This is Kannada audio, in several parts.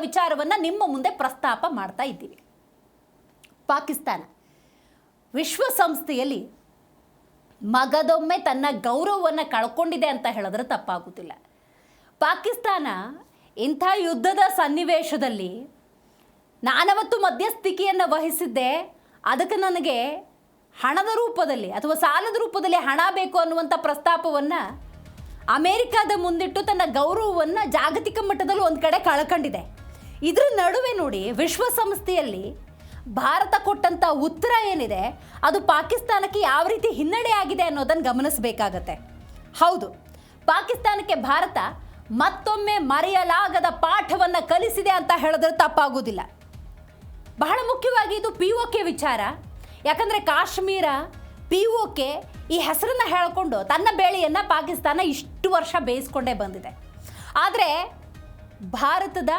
ವಿಚಾರವನ್ನು ನಿಮ್ಮ ಮುಂದೆ ಪ್ರಸ್ತಾಪ ಮಾಡ್ತಾ ಇದ್ದೀವಿ. ಪಾಕಿಸ್ತಾನ ವಿಶ್ವಸಂಸ್ಥೆಯಲ್ಲಿ ಮಗದೊಮ್ಮೆ ತನ್ನ ಗೌರವವನ್ನು ಕಳ್ಕೊಂಡಿದೆ ಅಂತ ಹೇಳಿದ್ರೆ ತಪ್ಪಾಗುತ್ತಿಲ್ಲ. ಪಾಕಿಸ್ತಾನ ಇಂಥ ಯುದ್ಧದ ಸನ್ನಿವೇಶದಲ್ಲಿ ನಾನವತ್ತು ಮಧ್ಯಸ್ಥಿಕೆಯನ್ನು ವಹಿಸಿದ್ದೆ, ಅದಕ್ಕೆ ನನಗೆ ಹಣದ ರೂಪದಲ್ಲಿ ಅಥವಾ ಸಾಲದ ರೂಪದಲ್ಲಿ ಹಣ ಬೇಕು ಅನ್ನುವಂಥ ಪ್ರಸ್ತಾಪವನ್ನು ಅಮೇರಿಕಾದ ಮುಂದಿಟ್ಟು ತನ್ನ ಗೌರವವನ್ನು ಜಾಗತಿಕ ಮಟ್ಟದಲ್ಲಿ ಒಂದು ಕಡೆ ಕಳ್ಕೊಂಡಿದೆ. ಇದರ ನಡುವೆ ನೋಡಿ, ವಿಶ್ವಸಂಸ್ಥೆಯಲ್ಲಿ ಭಾರತ ಕೊಟ್ಟಂಥ ಉತ್ತರ ಏನಿದೆ ಅದು ಪಾಕಿಸ್ತಾನಕ್ಕೆ ಯಾವ ರೀತಿ ಹಿನ್ನಡೆ ಆಗಿದೆ ಅನ್ನೋದನ್ನು ಗಮನಿಸಬೇಕಾಗತ್ತೆ. ಹೌದು, ಪಾಕಿಸ್ತಾನಕ್ಕೆ ಭಾರತ ಮತ್ತೊಮ್ಮೆ ಮರೆಯಲಾಗದ ಪಾಠವನ್ನು ಕಲಿಸಿದೆ ಅಂತ ಹೇಳಿದ್ರೆ ತಪ್ಪಾಗೋದಿಲ್ಲ. ಬಹಳ ಮುಖ್ಯವಾಗಿ ಇದು POK ವಿಚಾರ. ಯಾಕಂದರೆ ಕಾಶ್ಮೀರ, POK ಈ ಹೆಸರನ್ನು ಹೇಳಿಕೊಂಡು ತನ್ನ ಬೇಳೆಯನ್ನು ಪಾಕಿಸ್ತಾನ ಇಷ್ಟು ವರ್ಷ ಬೇಯಿಸ್ಕೊಂಡೇ ಬಂದಿದೆ. ಆದರೆ ಭಾರತದ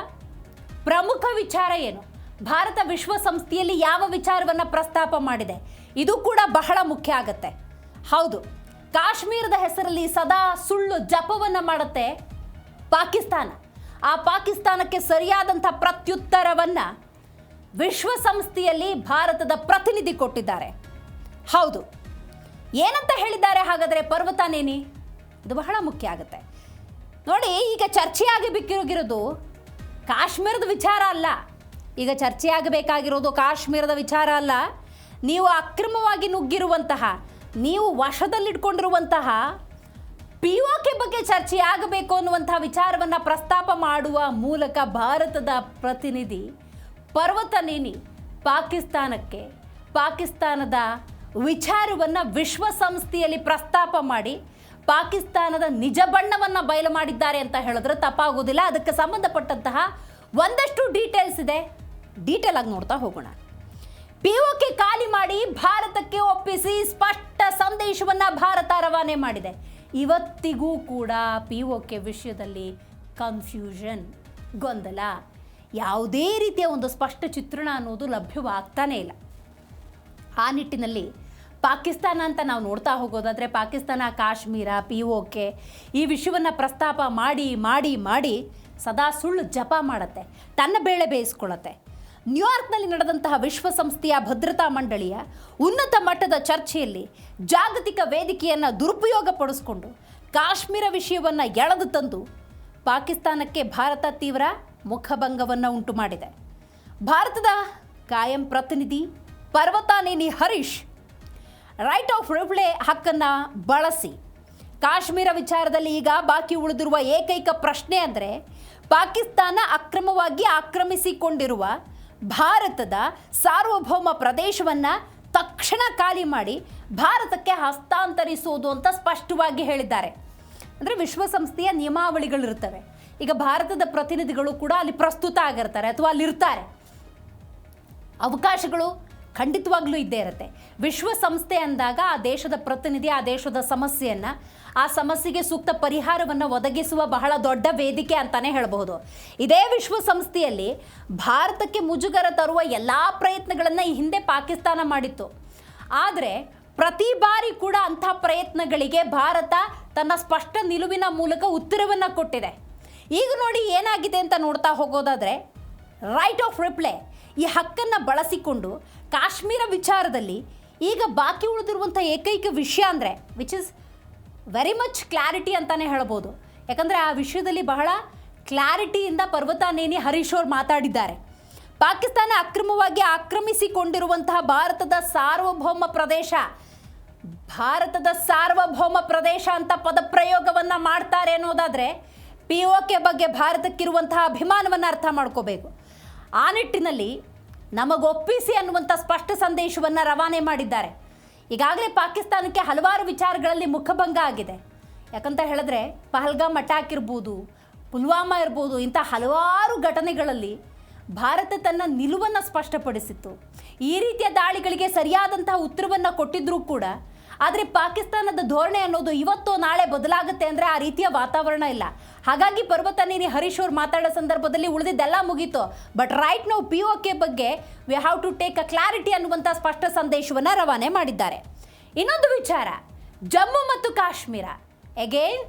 ಪ್ರಮುಖ ವಿಚಾರ ಏನು, ಭಾರತ ವಿಶ್ವಸಂಸ್ಥೆಯಲ್ಲಿ ಯಾವ ವಿಚಾರವನ್ನು ಪ್ರಸ್ತಾಪ ಮಾಡಿದೆ, ಇದು ಕೂಡ ಬಹಳ ಮುಖ್ಯ ಆಗುತ್ತೆ. ಹೌದು, ಕಾಶ್ಮೀರದ ಹೆಸರಲ್ಲಿ ಸದಾ ಸುಳ್ಳು ಜಪವನ್ನು ಮಾಡುತ್ತೆ ಪಾಕಿಸ್ತಾನ. ಆ ಪಾಕಿಸ್ತಾನಕ್ಕೆ ಸರಿಯಾದಂಥ ಪ್ರತ್ಯುತ್ತರವನ್ನು ವಿಶ್ವಸಂಸ್ಥೆಯಲ್ಲಿ ಭಾರತದ ಪ್ರತಿನಿಧಿ ಕೊಟ್ಟಿದ್ದಾರೆ. ಹೌದು, ಏನಂತ ಹೇಳಿದ್ದಾರೆ ಹಾಗಾದರೆ ಪರ್ವತಾನೇನಿ? ಇದು ಬಹಳ ಮುಖ್ಯ ಆಗುತ್ತೆ ನೋಡಿ. ಈಗ ಚರ್ಚೆಯಾಗಿ ಬಿಕ್ಕಿರೋಗಿರೋದು ಕಾಶ್ಮೀರದ ವಿಚಾರ ಅಲ್ಲ. ಈಗ ಚರ್ಚೆಯಾಗಬೇಕಾಗಿರೋದು ಕಾಶ್ಮೀರದ ವಿಚಾರ ಅಲ್ಲ. ನೀವು ಅಕ್ರಮವಾಗಿ ನುಗ್ಗಿರುವಂತಹ, ನೀವು ವಶದಲ್ಲಿಟ್ಕೊಂಡಿರುವಂತಹ POK ಬಗ್ಗೆ ಚರ್ಚೆಯಾಗಬೇಕು ಅನ್ನುವಂಥ ವಿಚಾರವನ್ನು ಪ್ರಸ್ತಾಪ ಮಾಡುವ ಮೂಲಕ ಭಾರತದ ಪ್ರತಿನಿಧಿ ಪರ್ವತನೇನಿ ಪಾಕಿಸ್ತಾನಕ್ಕೆ ಪಾಕಿಸ್ತಾನದ ವಿಚಾರವನ್ನು ವಿಶ್ವಸಂಸ್ಥೆಯಲ್ಲಿ ಪ್ರಸ್ತಾಪ ಮಾಡಿ ಪಾಕಿಸ್ತಾನದ ನಿಜ ಬಣ್ಣವನ್ನು ಬಯಲು ಮಾಡಿದ್ದಾರೆ ಅಂತ ಹೇಳಿದ್ರೆ ತಪ್ಪಾಗೋದಿಲ್ಲ. ಅದಕ್ಕೆ ಸಂಬಂಧಪಟ್ಟಂತಹ ಒಂದಷ್ಟು ಡೀಟೇಲ್ಸ್ ಇದೆ, ಡೀಟೇಲ್ ಆಗಿ ನೋಡ್ತಾ ಹೋಗೋಣ. POK ಖಾಲಿ ಮಾಡಿ ಭಾರತಕ್ಕೆ ಒಪ್ಪಿಸಿ ಸ್ಪಷ್ಟ ಸಂದೇಶವನ್ನು ಭಾರತ ರವಾನೆ ಮಾಡಿದೆ. ಇವತ್ತಿಗೂ ಕೂಡ POK ವಿಷಯದಲ್ಲಿ ಕನ್ಫ್ಯೂಷನ್, ಗೊಂದಲ, ಯಾವುದೇ ರೀತಿಯ ಒಂದು ಸ್ಪಷ್ಟ ಚಿತ್ರಣ ಅನ್ನೋದು ಲಭ್ಯವಾಗ್ತಾನೇ ಇಲ್ಲ. ಆ ನಿಟ್ಟಿನಲ್ಲಿ ಪಾಕಿಸ್ತಾನ ಅಂತ ನಾವು ನೋಡ್ತಾ ಹೋಗೋದಾದರೆ ಪಾಕಿಸ್ತಾನ ಕಾಶ್ಮೀರ, POK ಈ ವಿಷಯವನ್ನು ಪ್ರಸ್ತಾಪ ಮಾಡಿ ಮಾಡಿ ಮಾಡಿ ಸದಾ ಸುಳ್ಳು ಜಪ ಮಾಡುತ್ತೆ, ತನ್ನ ಬೇಳೆ ಬೇಯಿಸ್ಕೊಳ್ಳುತ್ತೆ. ನ್ಯೂಯಾರ್ಕ್ನಲ್ಲಿ ನಡೆದಂತಹ ವಿಶ್ವಸಂಸ್ಥೆಯ ಭದ್ರತಾ ಮಂಡಳಿಯ ಉನ್ನತ ಮಟ್ಟದ ಚರ್ಚೆಯಲ್ಲಿ ಜಾಗತಿಕ ವೇದಿಕೆಯನ್ನು ದುರುಪಯೋಗಪಡಿಸಿಕೊಂಡು ಕಾಶ್ಮೀರ ವಿಷಯವನ್ನು ಎಳೆದು ತಂದು ಪಾಕಿಸ್ತಾನಕ್ಕೆ ಭಾರತ ತೀವ್ರ ಮುಖಭಂಗವನ್ನು ಉಂಟು ಮಾಡಿದೆ. ಭಾರತದ ಕಾಯಂ ಪ್ರತಿನಿಧಿ ಪರ್ವತಾನೇನಿ ಹರೀಶ್ ರೈಟ್ ಆಫ್ ರಿಪ್ಲೈ ಹಕ್ಕನ್ನು ಬಳಸಿ ಕಾಶ್ಮೀರ ವಿಚಾರದಲ್ಲಿ ಈಗ ಬಾಕಿ ಉಳಿದಿರುವ ಏಕೈಕ ಪ್ರಶ್ನೆ ಅಂದರೆ ಪಾಕಿಸ್ತಾನ ಅಕ್ರಮವಾಗಿ ಆಕ್ರಮಿಸಿಕೊಂಡಿರುವ ಭಾರತದ ಸಾರ್ವಭೌಮ ಪ್ರದೇಶವನ್ನು ತಕ್ಷಣ ಖಾಲಿ ಮಾಡಿ ಭಾರತಕ್ಕೆ ಹಸ್ತಾಂತರಿಸುವುದು ಅಂತ ಸ್ಪಷ್ಟವಾಗಿ ಹೇಳಿದ್ದಾರೆ. ಅಂದರೆ ವಿಶ್ವಸಂಸ್ಥೆಯ ನಿಯಮಾವಳಿಗಳಿರ್ತವೆ. ಈಗ ಭಾರತದ ಪ್ರತಿನಿಧಿಗಳು ಕೂಡ ಅಲ್ಲಿ ಪ್ರಸ್ತುತ ಆಗಿರ್ತಾರೆ ಅಥವಾ ಅಲ್ಲಿರ್ತಾರೆ. ಅವಕಾಶಗಳು ಖಂಡಿತವಾಗ್ಲೂ ಇದ್ದೇ ಇರುತ್ತೆ. ವಿಶ್ವಸಂಸ್ಥೆ ಅಂದಾಗ ಆ ದೇಶದ ಪ್ರತಿನಿಧಿ ಆ ದೇಶದ ಸಮಸ್ಯೆಯನ್ನು, ಆ ಸಮಸ್ಯೆಗೆ ಸೂಕ್ತ ಪರಿಹಾರವನ್ನು ಒದಗಿಸುವ ಬಹಳ ದೊಡ್ಡ ವೇದಿಕೆ ಅಂತಲೇ ಹೇಳಬಹುದು. ಇದೇ ವಿಶ್ವಸಂಸ್ಥೆಯಲ್ಲಿ ಭಾರತಕ್ಕೆ ಮುಜುಗರ ತರುವ ಎಲ್ಲ ಪ್ರಯತ್ನಗಳನ್ನು ಈ ಹಿಂದೆ ಪಾಕಿಸ್ತಾನ ಮಾಡಿತ್ತು. ಆದರೆ ಪ್ರತಿ ಬಾರಿ ಕೂಡ ಅಂಥ ಪ್ರಯತ್ನಗಳಿಗೆ ಭಾರತ ತನ್ನ ಸ್ಪಷ್ಟ ನಿಲುವಿನ ಮೂಲಕ ಉತ್ತರವನ್ನು ಕೊಟ್ಟಿದೆ. ಈಗ ನೋಡಿ ಏನಾಗಿದೆ ಅಂತ ನೋಡ್ತಾ ಹೋಗೋದಾದರೆ ರೈಟ್ ಆಫ್ ರಿಪ್ಲೈ ಈ ಹಕ್ಕನ್ನು ಬಳಸಿಕೊಂಡು ಕಾಶ್ಮೀರ ವಿಚಾರದಲ್ಲಿ ಈಗ ಬಾಕಿ ಉಳಿದಿರುವಂಥ ಏಕೈಕ ವಿಷಯ ಅಂದರೆ which is very much clarity ಅಂತಲೇ ಹೇಳ್ಬೋದು. ಯಾಕಂದರೆ ಆ ವಿಷಯದಲ್ಲಿ ಬಹಳ ಕ್ಲಾರಿಟಿಯಿಂದ ಪರ್ವತಾನೇನಿ ಹರೀಶ್ ಅವರು ಮಾತಾಡಿದ್ದಾರೆ. ಪಾಕಿಸ್ತಾನ ಅಕ್ರಮವಾಗಿ ಆಕ್ರಮಿಸಿಕೊಂಡಿರುವಂತಹ ಭಾರತದ ಸಾರ್ವಭೌಮ ಪ್ರದೇಶ ಅಂತ ಪದಪ್ರಯೋಗವನ್ನು ಮಾಡ್ತಾರೆ ಅನ್ನೋದಾದರೆ POK ಬಗ್ಗೆ ಭಾರತಕ್ಕಿರುವಂತಹ ಅಭಿಮಾನವನ್ನು ಅರ್ಥ ಮಾಡ್ಕೋಬೇಕು. ಆ ನಿಟ್ಟಿನಲ್ಲಿ ನಮಗೊಪ್ಪಿಸಿ ಅನ್ನುವಂಥ ಸ್ಪಷ್ಟ ಸಂದೇಶವನ್ನು ರವಾನೆ ಮಾಡಿದ್ದಾರೆ. ಈಗಾಗಲೇ ಪಾಕಿಸ್ತಾನಕ್ಕೆ ಹಲವಾರು ವಿಚಾರಗಳಲ್ಲಿ ಮುಖಭಂಗ ಆಗಿದೆ. ಯಾಕಂತ ಹೇಳಿದ್ರೆ ಪಹಲ್ಗಾಮ್ ಅಟ್ಯಾಕ್ ಇರ್ಬೋದು, ಪುಲ್ವಾಮಾ ಇರ್ಬೋದು, ಇಂಥ ಹಲವಾರು ಘಟನೆಗಳಲ್ಲಿ ಭಾರತ ತನ್ನ ನಿಲುವನ್ನು ಸ್ಪಷ್ಟಪಡಿಸಿತ್ತು. ಈ ರೀತಿಯ ದಾಳಿಗಳಿಗೆ ಸರಿಯಾದಂತಹ ಉತ್ತರವನ್ನು ಕೊಟ್ಟಿದ್ರೂ ಕೂಡ ಆದರೆ ಪಾಕಿಸ್ತಾನದ ಧೋರಣೆ ಅನ್ನೋದು ಇವತ್ತೋ ನಾಳೆ ಬದಲಾಗುತ್ತೆ ಅಂದರೆ ಆ ರೀತಿಯ ವಾತಾವರಣ ಇಲ್ಲ. ಹಾಗಾಗಿ ಪರ್ವತಾನೇನಿ ಹರೀಶ್ ಅವರು ಮಾತಾಡೋ ಸಂದರ್ಭದಲ್ಲಿ ಉಳಿದಿದ್ದೆಲ್ಲ ಮುಗೀತು. ಬಟ್ ರೈಟ್ ನಾವು POK ಬಗ್ಗೆ we have to take a clarity ಅನ್ನುವಂಥ ಸ್ಪಷ್ಟ ಸಂದೇಶವನ್ನು ರವಾನೆ ಮಾಡಿದ್ದಾರೆ. ಇನ್ನೊಂದು ವಿಚಾರ, ಜಮ್ಮು ಮತ್ತು ಕಾಶ್ಮೀರ. ಅಗೇನ್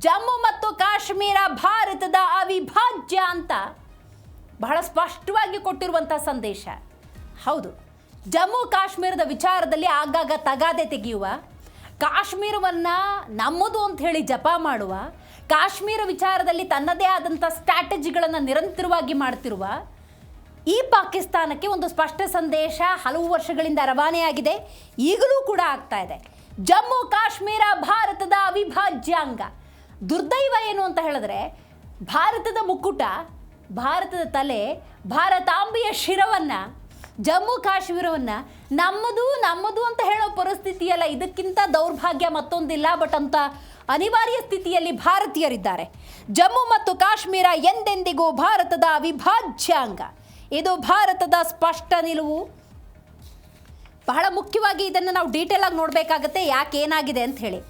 ಜಮ್ಮು ಮತ್ತು ಕಾಶ್ಮೀರ ಭಾರತದ ಅವಿಭಾಜ್ಯ ಅಂತ ಬಹಳ ಸ್ಪಷ್ಟವಾಗಿ ಕೊಟ್ಟಿರುವಂಥ ಸಂದೇಶ. ಹೌದು, ಜಮ್ಮು ಕಾಶ್ಮೀರದ ವಿಚಾರದಲ್ಲಿ ಆಗಾಗ ತಗಾದೆ ತೆಗೆಯುವ, ಕಾಶ್ಮೀರವನ್ನು ನಮ್ಮದು ಅಂತ ಹೇಳಿ ಜಪ ಮಾಡುವ, ಕಾಶ್ಮೀರ ವಿಚಾರದಲ್ಲಿ ತನ್ನದೇ ಆದಂಥ ಸ್ಟ್ರಾಟಜಿಗಳನ್ನು ನಿರಂತರವಾಗಿ ಮಾಡ್ತಿರುವ ಈ ಪಾಕಿಸ್ತಾನಕ್ಕೆ ಒಂದು ಸ್ಪಷ್ಟ ಸಂದೇಶ ಹಲವು ವರ್ಷಗಳಿಂದ ರವಾನೆಯಾಗಿದೆ, ಈಗಲೂ ಕೂಡ ಆಗ್ತಾ ಇದೆ. ಜಮ್ಮು ಕಾಶ್ಮೀರ ಭಾರತದ ಅವಿಭಾಜ್ಯ ಅಂಗ. ದುರ್ದೈವ ಏನು ಅಂತ ಹೇಳಿದ್ರೆ, ಭಾರತದ ಮುಕ್ಕುಟ, ಭಾರತದ ತಲೆ, ಭಾರತಾಂಬೆಯ ಶಿರವನ್ನು, ಜಮ್ಮು ಕಾಶ್ಮೀರವನ್ನು ನಮ್ಮದು ಅಂತ ಹೇಳೋ ಪರಿಸ್ಥಿತಿಯಲ್ಲ. ಇದಕ್ಕಿಂತ ದೌರ್ಭಾಗ್ಯ ಮತ್ತೊಂದಿಲ್ಲ. ಬಟ್ ಅಂತ ಅನಿವಾರ್ಯ ಸ್ಥಿತಿಯಲ್ಲಿ ಭಾರತೀಯರಿದ್ದಾರೆ. ಜಮ್ಮು ಮತ್ತು ಕಾಶ್ಮೀರ ಎಂದೆಂದಿಗೂ ಭಾರತದ ಅವಿಭಾಜ್ಯ ಅಂಗ. ಇದು ಭಾರತದ ಸ್ಪಷ್ಟ ನಿಲುವು. ಬಹಳ ಮುಖ್ಯವಾಗಿ ಇದನ್ನು ನಾವು ಡೀಟೇಲ್ ಆಗಿ ನೋಡಬೇಕಾಗತ್ತೆ, ಯಾಕೆ ಏನಾಗಿದೆ ಅಂತ ಹೇಳಿ.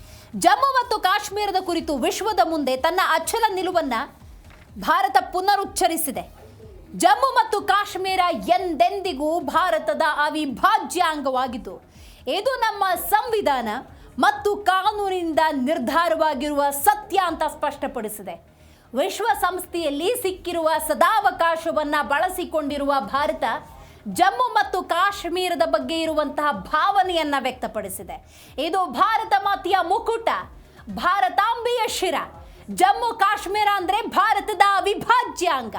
ಜಮ್ಮು ಮತ್ತು ಕಾಶ್ಮೀರದ ಕುರಿತು ವಿಶ್ವದ ಮುಂದೆ ತನ್ನ ಅಚಲ ನಿಲುವನ್ನು ಭಾರತ ಪುನರುಚ್ಚರಿಸಿದೆ. ಜಮ್ಮು ಮತ್ತು ಕಾಶ್ಮೀರ ಎಂದೆಂದಿಗೂ ಭಾರತದ ಅವಿಭಾಜ್ಯ ಅಂಗವಾಗಿದ್ದು, ಇದು ನಮ್ಮ ಸಂವಿಧಾನ ಮತ್ತು ಕಾನೂನಿನಿಂದ ನಿರ್ಧಾರವಾಗಿರುವ ಸತ್ಯ ಅಂತ ಸ್ಪಷ್ಟಪಡಿಸಿದೆ. ವಿಶ್ವಸಂಸ್ಥೆಯಲ್ಲಿ ಸಿಕ್ಕಿರುವ ಸದಾವಕಾಶವನ್ನು ಬಳಸಿಕೊಂಡಿರುವ ಭಾರತ ಜಮ್ಮು ಮತ್ತು ಕಾಶ್ಮೀರದ ಬಗ್ಗೆ ಇರುವಂತಹ ಭಾವನೆಯನ್ನು ವ್ಯಕ್ತಪಡಿಸಿದೆ. ಇದು ಭಾರತ ಮಾತೆಯ ಮುಕುಟ, ಭಾರತಾಂಬೆಯ ಶಿರ. ಜಮ್ಮು ಕಾಶ್ಮೀರ ಅಂದರೆ ಭಾರತದ ಅವಿಭಾಜ್ಯ ಅಂಗ.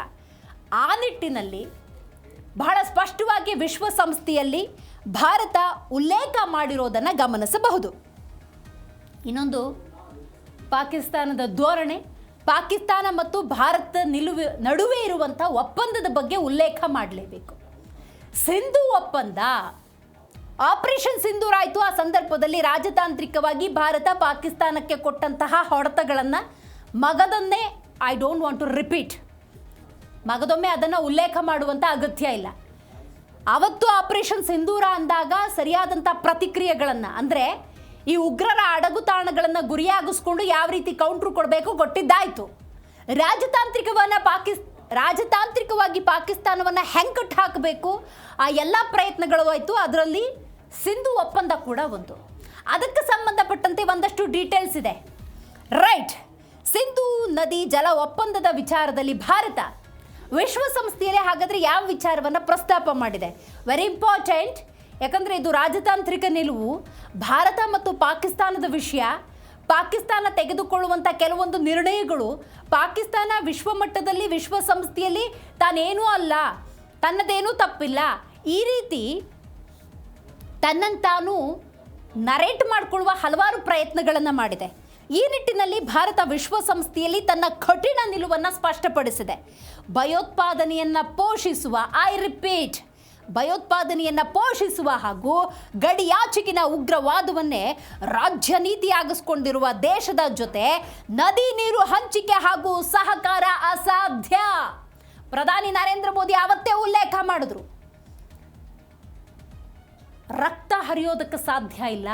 ಆ ನಿಟ್ಟಿನಲ್ಲಿ ಬಹಳ ಸ್ಪಷ್ಟವಾಗಿ ವಿಶ್ವಸಂಸ್ಥೆಯಲ್ಲಿ ಭಾರತ ಉಲ್ಲೇಖ ಮಾಡಿರೋದನ್ನು ಗಮನಿಸಬಹುದು. ಇನ್ನೊಂದು, ಪಾಕಿಸ್ತಾನದ ಧೋರಣೆ, ಪಾಕಿಸ್ತಾನ ಮತ್ತು ಭಾರತ ನಡುವೆ ಇರುವಂಥ ಒಪ್ಪಂದದ ಬಗ್ಗೆ ಉಲ್ಲೇಖ ಮಾಡಲೇಬೇಕು. ಸಿಂಧು ಒಪ್ಪಂದ, ಆಪರೇಷನ್ ಸಿಂಧೂರ್ ಆಯಿತು. ಆ ಸಂದರ್ಭದಲ್ಲಿ ರಾಜತಾಂತ್ರಿಕವಾಗಿ ಭಾರತ ಪಾಕಿಸ್ತಾನಕ್ಕೆ ಕೊಟ್ಟಂತಹ ಹೊಡೆತಗಳನ್ನು ಮಗದೊಮ್ಮೆ, I don't want to repeat, ಮಗದೊಮ್ಮೆ ಅದನ್ನು ಉಲ್ಲೇಖ ಮಾಡುವಂಥ ಅಗತ್ಯ ಇಲ್ಲ. ಅವತ್ತು ಆಪರೇಷನ್ ಸಿಂಧೂರ ಅಂದಾಗ ಸರಿಯಾದಂಥ ಪ್ರತಿಕ್ರಿಯೆಗಳನ್ನು, ಅಂದರೆ ಈ ಉಗ್ರರ ಅಡಗುತಾಣಗಳನ್ನು ಗುರಿಯಾಗಿಸ್ಕೊಂಡು ಯಾವ ರೀತಿ ಕೌಂಟ್ರು ಕೊಡಬೇಕು ಕೊಟ್ಟಿದ್ದಾಯಿತು. ರಾಜತಾಂತ್ರಿಕವಾಗಿ ಪಾಕಿಸ್ತಾನವನ್ನು ಹೆಂಗೆ ಕಟ್ಟು ಹಾಕಬೇಕು ಆ ಎಲ್ಲ ಪ್ರಯತ್ನಗಳು ಆಯಿತು. ಅದರಲ್ಲಿ ಸಿಂಧು ಒಪ್ಪಂದ ಕೂಡ ಒಂದು. ಅದಕ್ಕೆ ಸಂಬಂಧಪಟ್ಟಂತೆ ಒಂದಷ್ಟು ಡೀಟೇಲ್ಸ್ ಇದೆ. ರೈಟ್, ಸಿಂಧು ನದಿ ಜಲ ಒಪ್ಪಂದದ ವಿಚಾರದಲ್ಲಿ ಭಾರತ ವಿಶ್ವಸಂಸ್ಥೆಯಲ್ಲಿ ಹಾಗಾದರೆ ಯಾವ ವಿಚಾರವನ್ನು ಪ್ರಸ್ತಾಪ ಮಾಡಿದೆ? ವೆರಿ ಇಂಪಾರ್ಟೆಂಟ್, ಯಾಕಂದರೆ ಇದು ರಾಜತಾಂತ್ರಿಕ ನಿಲುವು. ಭಾರತ ಮತ್ತು ಪಾಕಿಸ್ತಾನದ ವಿಷಯ, ಪಾಕಿಸ್ತಾನ ತೆಗೆದುಕೊಳ್ಳುವಂಥ ಕೆಲವೊಂದು ನಿರ್ಣಯಗಳು, ಪಾಕಿಸ್ತಾನ ವಿಶ್ವಮಟ್ಟದಲ್ಲಿ ವಿಶ್ವಸಂಸ್ಥೆಯಲ್ಲಿ ತಾನೇನೂ ಅಲ್ಲ, ತನ್ನದೇನೂ ತಪ್ಪಿಲ್ಲ, ಈ ರೀತಿ ತನ್ನಂತಾನು ನರೇಟ್ ಮಾಡಿಕೊಳ್ಳುವ ಹಲವಾರು ಪ್ರಯತ್ನಗಳನ್ನು ಮಾಡಿದೆ. ಈ ನಿಟ್ಟಿನಲ್ಲಿ ಭಾರತ ವಿಶ್ವಸಂಸ್ಥೆಯಲ್ಲಿ ತನ್ನ ಕಠಿಣ ನಿಲುವನ್ನು ಸ್ಪಷ್ಟಪಡಿಸಿದೆ. ಭಯೋತ್ಪಾದನೆಯನ್ನು ಪೋಷಿಸುವ, ಐ ರಿಪೀಟ್, ಭಯೋತ್ಪಾದನೆಯನ್ನು ಪೋಷಿಸುವ ಹಾಗೂ ಗಡಿಯಾಚೆಗಿನ ಉಗ್ರವಾದವನ್ನೇ ರಾಜ್ಯ ನೀತಿಯಾಗಿಸಿಕೊಂಡಿರುವ ದೇಶದ ಜೊತೆ ನದಿ ನೀರು ಹಂಚಿಕೆ ಹಾಗೂ ಸಹಕಾರ ಅಸಾಧ್ಯ. ಪ್ರಧಾನಿ ನರೇಂದ್ರ ಮೋದಿ ಅವತ್ತೇ ಉಲ್ಲೇಖ ಮಾಡಿದ್ರು. ರಕ್ತ ಹರಿಯೋದಕ್ಕೆ ಸಾಧ್ಯ ಇಲ್ಲ,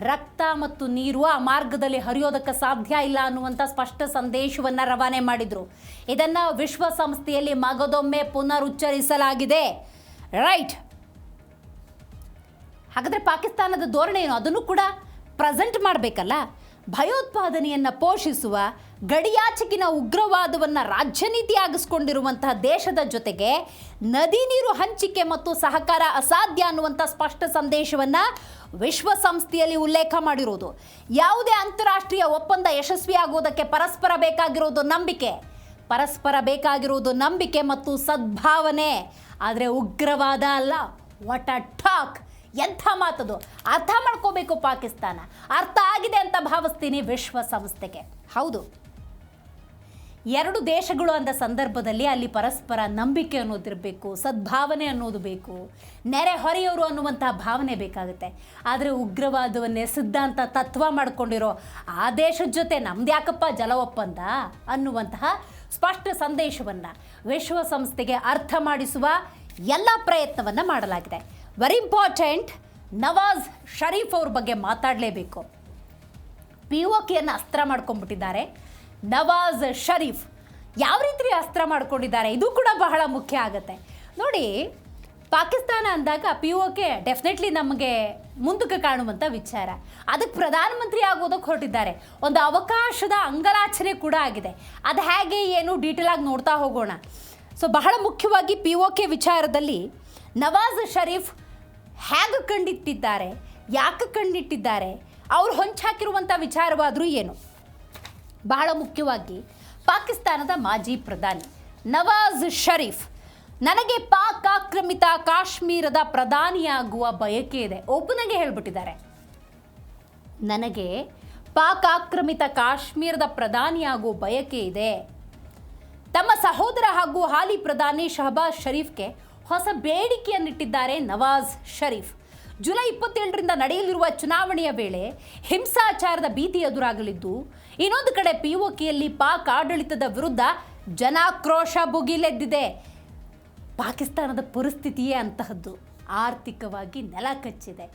ರಕ್ತ ಮತ್ತು ನೀರು ಆ ಮಾರ್ಗದಲ್ಲಿ ಹರಿಯೋದಕ್ಕೆ ಸಾಧ್ಯ ಇಲ್ಲ ಅನ್ನುವಂಥ ಸ್ಪಷ್ಟ ಸಂದೇಶವನ್ನು ರವಾನೆ ಮಾಡಿದರು. ಇದನ್ನು ವಿಶ್ವಸಂಸ್ಥೆಯಲ್ಲಿ ಮಗದೊಮ್ಮೆ ಪುನರುಚ್ಚರಿಸಲಾಗಿದೆ. ರೈಟ್, ಹಾಗಾದರೆ ಪಾಕಿಸ್ತಾನದ ಧೋರಣೆ ಏನು ಅದನ್ನು ಕೂಡ ಪ್ರೆಸೆಂಟ್ ಮಾಡಬೇಕಲ್ಲ. ಭಯೋತ್ಪಾದನೆಯನ್ನು ಪೋಷಿಸುವ, ಗಡಿಯಾಚೆಗಿನ ಉಗ್ರವಾದವನ್ನು ರಾಜ್ಯ ನೀತಿಯಾಗಿಸ್ಕೊಂಡಿರುವಂತಹ ದೇಶದ ಜೊತೆಗೆ ನದಿ ನೀರು ಹಂಚಿಕೆ ಮತ್ತು ಸಹಕಾರ ಅಸಾಧ್ಯ ಅನ್ನುವಂಥ ಸ್ಪಷ್ಟ ಸಂದೇಶವನ್ನು ವಿಶ್ವಸಂಸ್ಥೆಯಲ್ಲಿ ಉಲ್ಲೇಖ ಮಾಡಿರೋದು. ಯಾವುದೇ ಅಂತಾರಾಷ್ಟ್ರೀಯ ಒಪ್ಪಂದ ಯಶಸ್ವಿಯಾಗುವುದಕ್ಕೆ ಪರಸ್ಪರ ಬೇಕಾಗಿರೋದು ನಂಬಿಕೆ ಮತ್ತು ಸದ್ಭಾವನೆ, ಆದರೆ ಉಗ್ರವಾದ ಅಲ್ಲ. ವಾಟ್ ಅ ಟಾಕ್, ಎಂಥ ಮಾತದು. ಅರ್ಥ ಮಾಡ್ಕೋಬೇಕು ಪಾಕಿಸ್ತಾನ, ಅರ್ಥ ಆಗಿದೆ ಅಂತ ಭಾವಿಸ್ತೀನಿ ವಿಶ್ವಸಂಸ್ಥೆಗೆ. ಹೌದು, ಎರಡು ದೇಶಗಳು ಅಂದ ಸಂದರ್ಭದಲ್ಲಿ ಅಲ್ಲಿ ಪರಸ್ಪರ ನಂಬಿಕೆ ಅನ್ನೋದಿರಬೇಕು, ಸದ್ಭಾವನೆ ಅನ್ನೋದು ಬೇಕು, ನೆರೆ ಹೊರೆಯವರು ಅನ್ನುವಂಥ ಭಾವನೆ ಬೇಕಾಗುತ್ತೆ. ಆದರೆ ಉಗ್ರವಾದವನ್ನೇ ಸಿದ್ಧಾಂತ ತತ್ವ ಮಾಡಿಕೊಂಡಿರೋ ಆ ದೇಶದ ಜೊತೆ ನಮ್ದು ಯಾಕಪ್ಪ ಜಲ ಒಪ್ಪಂದ ಅನ್ನುವಂತಹ ಸ್ಪಷ್ಟ ಸಂದೇಶವನ್ನು ವಿಶ್ವಸಂಸ್ಥೆಗೆ ಅರ್ಥ ಮಾಡಿಸುವ ಎಲ್ಲ ಪ್ರಯತ್ನವನ್ನು ಮಾಡಲಾಗಿದೆ. ವೆರಿ ಇಂಪಾರ್ಟೆಂಟ್, ನವಾಜ್ ಶರೀಫ್ ಅವ್ರ ಬಗ್ಗೆ ಮಾತಾಡಲೇಬೇಕು. POKಯನ್ನು ಅಸ್ತ್ರ ಮಾಡ್ಕೊಂಡ್ಬಿಟ್ಟಿದ್ದಾರೆ. ನವಾಜ್ ಶರೀಫ್ ಯಾವ ರೀತಿ ಅಸ್ತ್ರ ಮಾಡ್ಕೊಂಡಿದ್ದಾರೆ ಇದು ಕೂಡ ಬಹಳ ಮುಖ್ಯ ಆಗುತ್ತೆ. ನೋಡಿ, ಪಾಕಿಸ್ತಾನ ಅಂದಾಗ POK ಡೆಫಿನೆಟ್ಲಿ ನಮಗೆ ಮುಂದಕ್ಕೆ ಕಾಣುವಂಥ ವಿಚಾರ. ಅದಕ್ಕೆ ಪ್ರಧಾನಮಂತ್ರಿ ಆಗೋದಕ್ಕೆ ಹೊರಟಿದ್ದಾರೆ. ಒಂದು ಅವಕಾಶದ ಅಂಗಲಾಚನೆ ಕೂಡ ಆಗಿದೆ. ಅದು ಹೇಗೆ ಏನು ಡೀಟೇಲ್ ಆಗಿ ನೋಡ್ತಾ ಹೋಗೋಣ. ಸೊ ಬಹಳ ಮುಖ್ಯವಾಗಿ POK ವಿಚಾರದಲ್ಲಿ ನವಾಜ್ ಶರೀಫ್ ಹೇಗೆ ಕಂಡಿಟ್ಟಿದ್ದಾರೆ, ಯಾಕೆ ಕಂಡಿಟ್ಟಿದ್ದಾರೆ, ಅವ್ರು ಹೊಂಚಾಕಿರುವಂಥ ವಿಚಾರವಾದರೂ ಏನು? ಬಹಳ ಮುಖ್ಯವಾಗಿ ಪಾಕಿಸ್ತಾನದ ಮಾಜಿ ಪ್ರಧಾನಿ ನವಾಜ್ ಶರೀಫ್, ನನಗೆ ಪಾಕ್ ಆಕ್ರಮಿತ ಕಾಶ್ಮೀರದ ಪ್ರಧಾನಿಯಾಗುವ ಬಯಕೆ ಇದೆ, ಓಪನ್ ಆಗಿ ಹೇಳ್ಬಿಟ್ಟಿದ್ದಾರೆ. ನನಗೆ ಪಾಕ್ ಆಕ್ರಮಿತ ಕಾಶ್ಮೀರದ ಪ್ರಧಾನಿಯಾಗುವ ಬಯಕೆ ಇದೆ. ತಮ್ಮ ಸಹೋದರ ಹಾಗೂ ಹಾಲಿ ಪ್ರಧಾನಿ ಶಹಬಾಜ್ ಶರೀಫ್ಗೆ ಹೊಸ ಬೇಡಿಕೆಯನ್ನಿಟ್ಟಿದ್ದಾರೆ ನವಾಜ್ ಶರೀಫ್. ಜುಲೈ 27ರಿಂದ ನಡೆಯಲಿರುವ ಚುನಾವಣೆಯ ವೇಳೆ ಹಿಂಸಾಚಾರದ ಭೀತಿ ಎದುರಾಗಲಿದ್ದು, ಇನ್ನೊಂದು ಕಡೆ POKಯಲ್ಲಿ ಪಾಕ್ ಆಡಳಿತದ ವಿರುದ್ಧ ಜನಾಕ್ರೋಶ ಭುಗಿಲೆದ್ದಿದೆ. ಪಾಕಿಸ್ತಾನದ ಪರಿಸ್ಥಿತಿಯೇ ಅಂತಹದ್ದು. ಆರ್ಥಿಕವಾಗಿ ನೆಲ ಕಚ್ಚಿದೆ,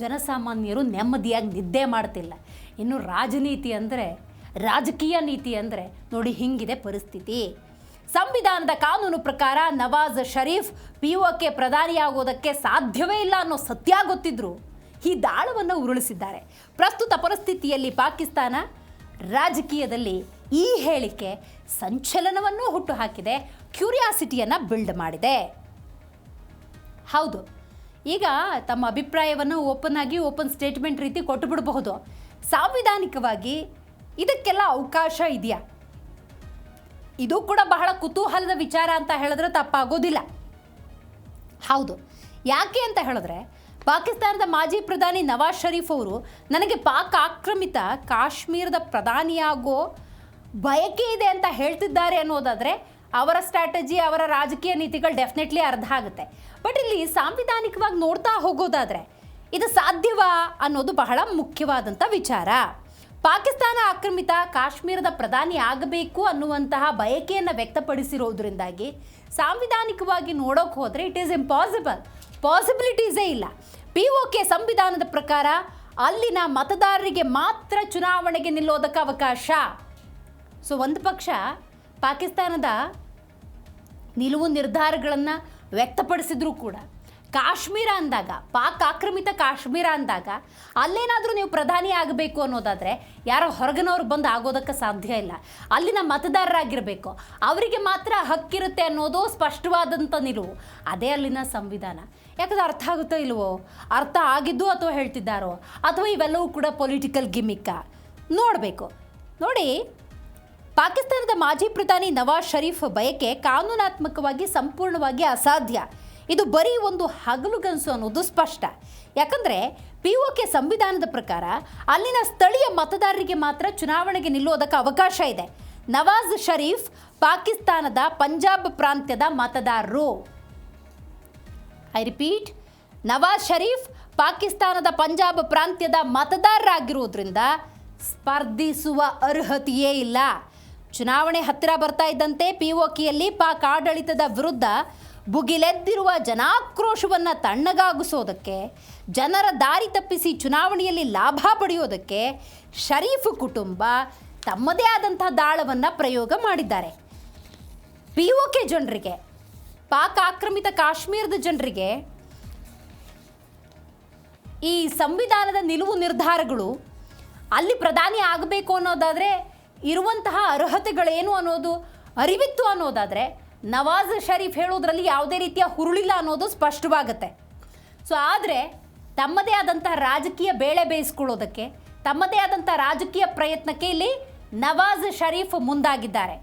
ಜನಸಾಮಾನ್ಯರು ನೆಮ್ಮದಿಯಾಗಿ ನಿದ್ದೆ ಮಾಡ್ತಿಲ್ಲ. ಇನ್ನು ರಾಜಕೀಯ ನೀತಿ ಅಂದರೆ ನೋಡಿ ಹಿಂಗಿದೆ ಪರಿಸ್ಥಿತಿ. ಸಂವಿಧಾನದ ಕಾನೂನು ಪ್ರಕಾರ ನವಾಜ್ ಶರೀಫ್ POK ಪ್ರಧಾನಿಯಾಗೋದಕ್ಕೆ ಸಾಧ್ಯವೇ ಇಲ್ಲ ಅನ್ನೋ ಸತ್ಯ ಗೊತ್ತಿದ್ರು ಈ ದಾಳವನ್ನು ಉರುಳಿಸಿದ್ದಾರೆ. ಪ್ರಸ್ತುತ ಪರಿಸ್ಥಿತಿಯಲ್ಲಿ ಪಾಕಿಸ್ತಾನ ರಾಜಕೀಯದಲ್ಲಿ ಈ ಹೇಳಿಕೆ ಸಂಚಲನವನ್ನು ಹುಟ್ಟುಹಾಕಿದೆ, ಕ್ಯೂರಿಯಾಸಿಟಿಯನ್ನು ಬಿಲ್ಡ್ ಮಾಡಿದೆ. ಹೌದು, ಈಗ ತಮ್ಮ ಅಭಿಪ್ರಾಯವನ್ನು ಓಪನ್ ಸ್ಟೇಟ್ಮೆಂಟ್ ರೀತಿ ಕೊಟ್ಟು ಬಿಡಬಹುದು. ಸಾಂವಿಧಾನಿಕವಾಗಿ ಇದಕ್ಕೆಲ್ಲ ಅವಕಾಶ ಇದೆಯಾ? ಇದು ಕೂಡ ಬಹಳ ಕುತೂಹಲದ ವಿಚಾರ ಅಂತ ಹೇಳಿದ್ರೆ ತಪ್ಪಾಗೋದಿಲ್ಲ. ಹೌದು, ಯಾಕೆ ಅಂತ ಹೇಳಿದ್ರೆ ಪಾಕಿಸ್ತಾನದ ಮಾಜಿ ಪ್ರಧಾನಿ ನವಾಜ್ ಶರೀಫ್ ಅವರು ನನಗೆ ಪಾಕ್ ಆಕ್ರಮಿತ ಕಾಶ್ಮೀರದ ಪ್ರಧಾನಿಯಾಗೋ ಬಯಕೆ ಇದೆ ಅಂತ ಹೇಳ್ತಿದ್ದಾರೆ ಅನ್ನೋದಾದರೆ ಅವರ ಸ್ಟ್ರಾಟಜಿ, ಅವರ ರಾಜಕೀಯ ನೀತಿಗಳು ಡೆಫಿನೆಟ್ಲಿ ಅರ್ಥ ಆಗುತ್ತೆ. ಬಟ್ ಇಲ್ಲಿ ಸಾಂವಿಧಾನಿಕವಾಗಿ ನೋಡ್ತಾ ಹೋಗೋದಾದರೆ ಇದು ಸಾಧ್ಯವಾ ಅನ್ನೋದು ಬಹಳ ಮುಖ್ಯವಾದಂಥ ವಿಚಾರ. ಪಾಕಿಸ್ತಾನ ಆಕ್ರಮಿತ ಕಾಶ್ಮೀರದ ಪ್ರಧಾನಿ ಆಗಬೇಕು ಅನ್ನುವಂತಹ ಬಯಕೆಯನ್ನು ವ್ಯಕ್ತಪಡಿಸಿರೋದ್ರಿಂದಾಗಿ ಸಾಂವಿಧಾನಿಕವಾಗಿ ನೋಡೋಕೆ ಹೋದರೆ ಇಟ್ ಈಸ್ ಇಂಪಾಸಿಬಲ್, ಪಾಸಿಬಿಲಿಟೀಸೇ ಇಲ್ಲ. POK ಸಂವಿಧಾನದ ಪ್ರಕಾರ ಅಲ್ಲಿನ ಮತದಾರರಿಗೆ ಮಾತ್ರ ಚುನಾವಣೆಗೆ ನಿಲ್ಲೋದಕ್ಕೆ ಅವಕಾಶ. ಸೊ ಒಂದು ಪಕ್ಷ ಪಾಕಿಸ್ತಾನದ ನಿಲುವು ನಿರ್ಧಾರಗಳನ್ನು ವ್ಯಕ್ತಪಡಿಸಿದ್ರೂ ಕೂಡ ಕಾಶ್ಮೀರ ಅಂದಾಗ, ಪಾಕ್ ಆಕ್ರಮಿತ ಕಾಶ್ಮೀರ ಅಂದಾಗ ಅಲ್ಲೇನಾದರೂ ನೀವು ಪ್ರಧಾನಿ ಆಗಬೇಕು ಅನ್ನೋದಾದರೆ ಯಾರೋ ಹೊರಗಿನವ್ರು ಬಂದು ಆಗೋದಕ್ಕೆ ಸಾಧ್ಯ ಇಲ್ಲ. ಅಲ್ಲಿನ ಮತದಾರರಾಗಿರಬೇಕು, ಅವರಿಗೆ ಮಾತ್ರ ಹಕ್ಕಿರುತ್ತೆ ಅನ್ನೋದು ಸ್ಪಷ್ಟವಾದಂಥ ನಿಲುವು. ಅದೇ ಅಲ್ಲಿನ ಸಂವಿಧಾನ. ಯಾಕಂದ್ರೆ ಅರ್ಥ ಆಗುತ್ತೋ ಇಲ್ವೋ, ಅರ್ಥ ಆಗಿದ್ದು ಅಥವಾ ಹೇಳ್ತಿದ್ದಾರೋ ಅಥವಾ ಇವೆಲ್ಲವೂ ಕೂಡ ಪೊಲಿಟಿಕಲ್ ಗಿಮಿಕ್ಕ ನೋಡಬೇಕು. ನೋಡಿ, ಪಾಕಿಸ್ತಾನದ ಮಾಜಿ ಪ್ರಧಾನಿ ನವಾಜ್ ಶರೀಫ್ ಬಯಕೆ ಕಾನೂನಾತ್ಮಕವಾಗಿ ಸಂಪೂರ್ಣವಾಗಿ ಅಸಾಧ್ಯ. ಇದು ಬರೀ ಒಂದು ಹಗಲುಗನಸು ಅನ್ನೋದು ಸ್ಪಷ್ಟ. ಯಾಕಂದರೆ POK ಸಂವಿಧಾನದ ಪ್ರಕಾರ ಅಲ್ಲಿನ ಸ್ಥಳೀಯ ಮತದಾರರಿಗೆ ಮಾತ್ರ ಚುನಾವಣೆಗೆ ನಿಲ್ಲೋದಕ್ಕೆ ಅವಕಾಶ ಇದೆ. ನವಾಜ್ ಶರೀಫ್ ಪಾಕಿಸ್ತಾನದ ಪಂಜಾಬ್ ಪ್ರಾಂತ್ಯದ ಮತದಾರರು. ಐ ರಿಪೀಟ್, ನವಾಜ್ ಶರೀಫ್ ಪಾಕಿಸ್ತಾನದ ಪಂಜಾಬ್ ಪ್ರಾಂತ್ಯದ ಮತದಾರರಾಗಿರೋದ್ರಿಂದ ಸ್ಪರ್ಧಿಸುವ ಅರ್ಹತೆಯೇ ಇಲ್ಲ. ಚುನಾವಣೆ ಹತ್ತಿರ ಬರ್ತಾ ಇದ್ದಂತೆ POKಯಲ್ಲಿ ಪಾಕ್ ಆಡಳಿತದ ವಿರುದ್ಧ ಭುಗಿಲೆದ್ದಿರುವ ಜನಾಕ್ರೋಶವನ್ನು ತಣ್ಣಗಾಗಿಸೋದಕ್ಕೆ, ಜನರ ದಾರಿ ತಪ್ಪಿಸಿ ಚುನಾವಣೆಯಲ್ಲಿ ಲಾಭ ಪಡೆಯೋದಕ್ಕೆ ಶರೀಫ್ ಕುಟುಂಬ ತಮ್ಮದೇ ಆದಂಥ ದಾಳವನ್ನು ಪ್ರಯೋಗ ಮಾಡಿದ್ದಾರೆ. POK ಜನರಿಗೆ, ಪಾಕ್ ಆಕ್ರಮಿತ ಕಾಶ್ಮೀರದ ಜನರಿಗೆ ಈ ಸಂವಿಧಾನದ ನಿಲುವು ನಿರ್ಧಾರಗಳು ಅಲ್ಲಿ ಪ್ರಧಾನಿ ಆಗಬೇಕು ಅನ್ನೋದಾದರೆ ಇರುವಂತಹ ಅರ್ಹತೆಗಳೇನು ಅನ್ನೋದು ಅರಿವಿತ್ತು ಅನ್ನೋದಾದರೆ ನವಾಜ್ ಶರೀಫ್ ಹೇಳೋದ್ರಲ್ಲಿ ಯಾವುದೇ ರೀತಿಯ ಹುರುಳಿಲ್ಲ ಅನ್ನೋದು ಸ್ಪಷ್ಟವಾಗುತ್ತೆ. ಸೊ ಆದರೆ ತಮ್ಮದೇ ಆದಂತಹ ರಾಜಕೀಯ ಬೇಳೆ ಬೇಯಿಸ್ಕೊಳ್ಳೋದಕ್ಕೆ, ತಮ್ಮದೇ ಆದಂಥ ರಾಜಕೀಯ ಪ್ರಯತ್ನಕ್ಕೆ ಇಲ್ಲಿ ನವಾಜ್ ಶರೀಫ್ ಮುಂದಾಗಿದ್ದಾರೆ.